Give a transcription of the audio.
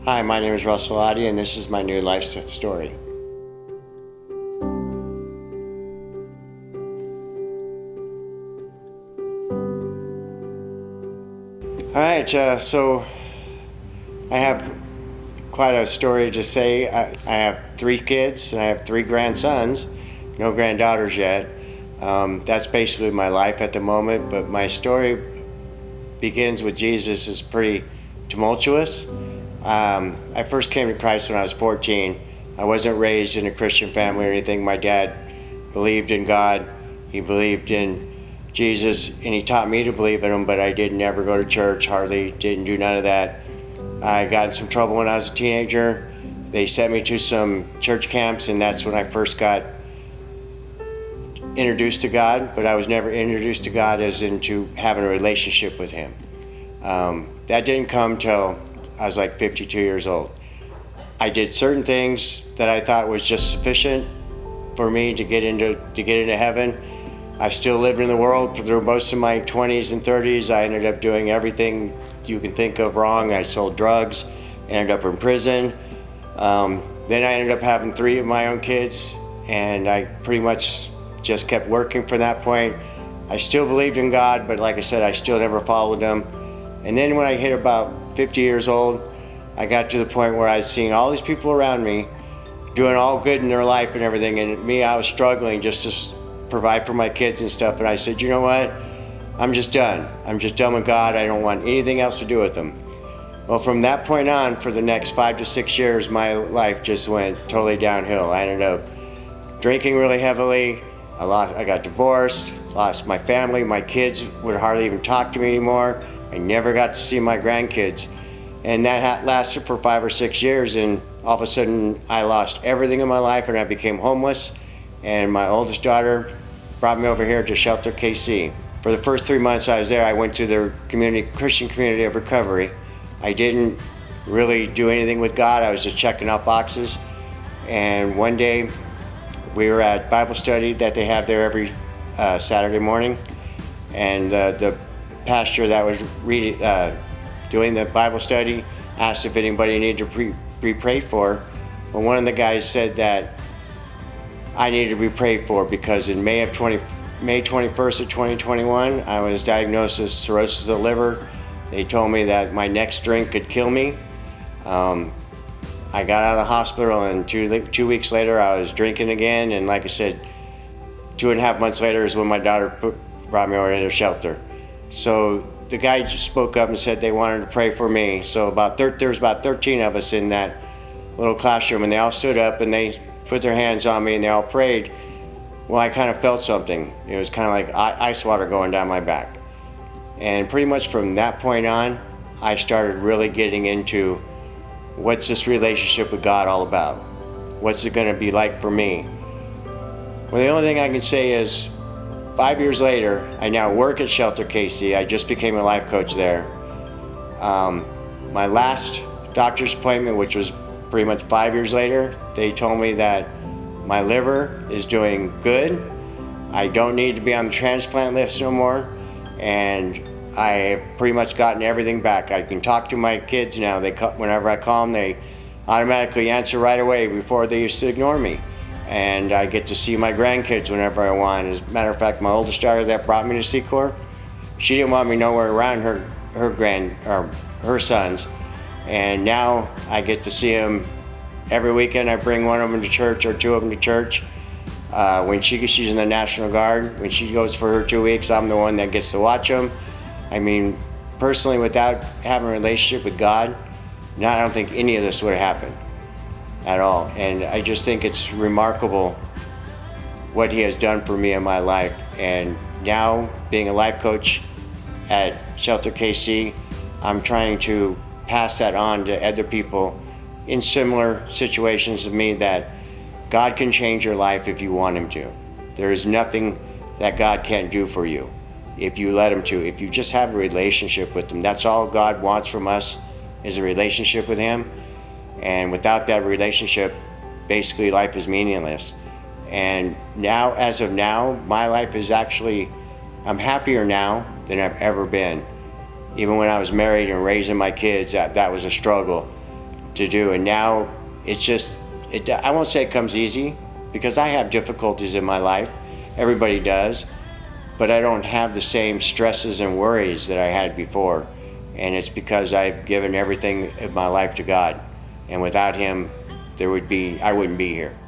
Hi, my name is Russell Oddie, and this is my new life story. All right, so I have quite a story to say. I have 3 kids, and I have 3 grandsons, no granddaughters yet. That's basically my life at the moment, but my story begins with Jesus. Is pretty tumultuous. I first came to Christ when I was 14. I wasn't raised in a Christian family or anything. My dad believed in God. He believed in Jesus, and he taught me to believe in him, but I didn't ever go to church, hardly, didn't do none of that. I got in some trouble when I was a teenager. They sent me to some church camps, and that's when I first got introduced to God, but I was never introduced to God as into having a relationship with him. That didn't come till I was like 52 years old. I did certain things that I thought was just sufficient for me to get into heaven. I still lived in the world through most of my 20s and 30s. I ended up doing everything you can think of wrong. I sold drugs, ended up in prison. Then I ended up having 3 of my own kids, and I pretty much just kept working from that point. I still believed in God, but like I said, I still never followed him. And then when I hit about 50 years old, I got to the point where I was seeing all these people around me doing all good in their life and everything, and me, I was struggling just to provide for my kids and stuff. And I said, you know what? I'm just done. I'm just done with God. I don't want anything else to do with him. Well, from that point on, for the next 5 to 6 years, my life just went totally downhill. I ended up drinking really heavily. I got divorced, lost my family. My kids would hardly even talk to me anymore. I never got to see my grandkids. And that lasted for 5 or 6 years, and all of a sudden I lost everything in my life, and I became homeless. And my oldest daughter brought me over here to Shelter KC. For the first 3 months I was there, I went to their Christian community of recovery. I didn't really do anything with God. I was just checking off boxes. And one day we were at Bible study that they have there every Saturday morning, and the pastor that was doing the Bible study asked if anybody needed to be prayed for. Well, one of the guys said that I needed to be prayed for because in May 21st of 2021, I was diagnosed with cirrhosis of the liver. They told me that my next drink could kill me. I got out of the hospital, and 2 weeks later I was drinking again, and like I said, 2.5 months later is when my daughter brought me over into Shelter. So the guy just spoke up and said they wanted to pray for me. So there was about 13 of us in that little classroom, and they all stood up and they put their hands on me and they all prayed. Well, I kind of felt something. It was kind of like ice water going down my back. And pretty much from that point on, I started really getting into what's this relationship with God all about? What's it going to be like for me? Well, the only thing I can say is 5 years later, I now work at Shelter KC. I just became a life coach there. My last doctor's appointment, which was pretty much 5 years later, they told me that my liver is doing good. I don't need to be on the transplant list no more, and I have pretty much gotten everything back. I can talk to my kids now. Whenever I call them, they automatically answer right away. Before, they used to ignore me. And I get to see my grandkids whenever I want. As a matter of fact, my oldest daughter that brought me to Secor, she didn't want me nowhere around her sons. And now I get to see them every weekend. I bring one of them to church or 2 of them to church. When she's in the National Guard, when she goes for her 2 weeks, I'm the one that gets to watch them. I mean, personally, without having a relationship with God, I don't think any of this would have happened at all. And I just think it's remarkable what he has done for me in my life. And now, being a life coach at Shelter KC, I'm trying to pass that on to other people in similar situations to me, that God can change your life if you want him to. There is nothing that God can't do for you if you let him to. If you just have a relationship with him, that's all God wants from us, is a relationship with him. And without that relationship, basically life is meaningless. And now, as of now, my life is actually, I'm happier now than I've ever been. Even when I was married and raising my kids, that was a struggle. to do. And now it's just, I won't say it comes easy, because I have difficulties in my life. Everybody does. But I don't have the same stresses and worries that I had before. And it's because I've given everything in my life to God. And without Him, I wouldn't be here.